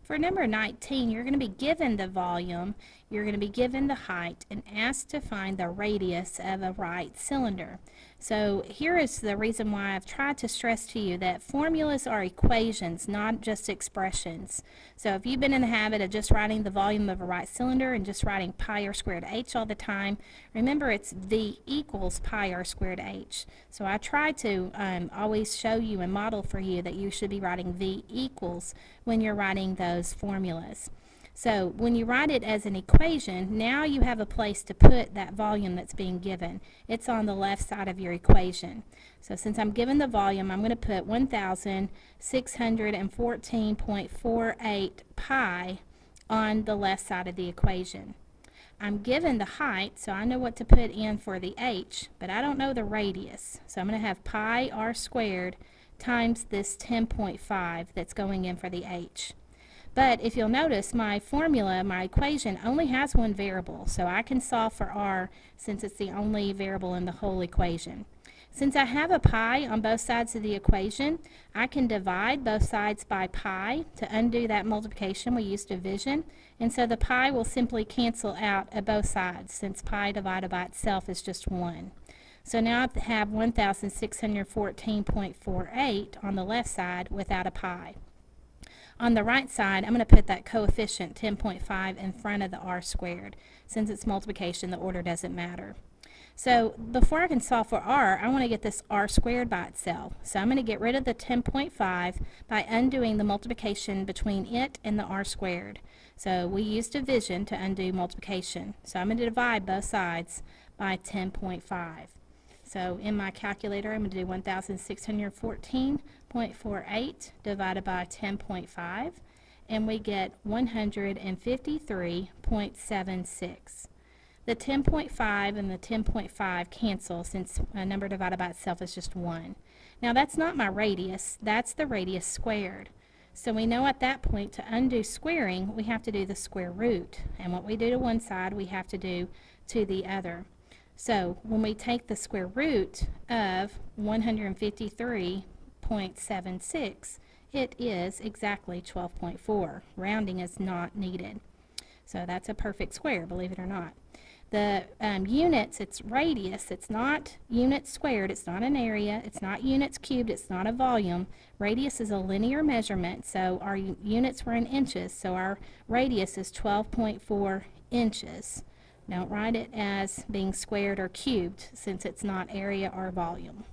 For number 19, you're going to be given the volume, you're going to be given the height, and asked to find the radius of a right cylinder. So here is the reason why I've tried to stress to you that formulas are equations, not just expressions. So if you've been in the habit of just writing the volume of a right cylinder and just writing pi r squared h all the time, remember it's V equals pi r squared h. So I try to always show you and model for you that you should be writing V equals when you're writing those formulas. So when you write it as an equation, now you have a place to put that volume that's being given. It's on the left side of your equation. So since I'm given the volume, I'm going to put 1,614.48 pi on the left side of the equation. I'm given the height, so I know what to put in for the h, but I don't know the radius. So I'm going to have pi r squared times this 10.5 that's going in for the h. But if you'll notice, my formula, my equation, only has one variable, so I can solve for r since it's the only variable in the whole equation. Since I have a pi on both sides of the equation, I can divide both sides by pi to undo that multiplication. We used division, and so the pi will simply cancel out at both sides since pi divided by itself is just 1. So now I have 1,614.48 on the left side without a pi. On the right side, I'm going to put that coefficient 10.5 in front of the r squared. Since it's multiplication, the order doesn't matter. So before I can solve for r, I want to get this r squared by itself. So I'm going to get rid of the 10.5 by undoing the multiplication between it and the r squared. So we use division to undo multiplication. So I'm going to divide both sides by 10.5. So in my calculator, I'm going to do 1,614.48 divided by 10.5, and we get 153.76. The 10.5 and the 10.5 cancel since a number divided by itself is just 1. Now that's not my radius, that's the radius squared. So we know at that point to undo squaring, we have to do the square root. And what we do to one side, we have to do to the other. So when we take the square root of 153.76, it is exactly 12.4. Rounding is not needed. So that's a perfect square, believe it or not. The units, it's radius, it's not units squared, it's not an area, it's not units cubed, it's not a volume. Radius is a linear measurement, so our units were in inches, so our radius is 12.4 inches. Don't write it as being squared or cubed since it's not area or volume.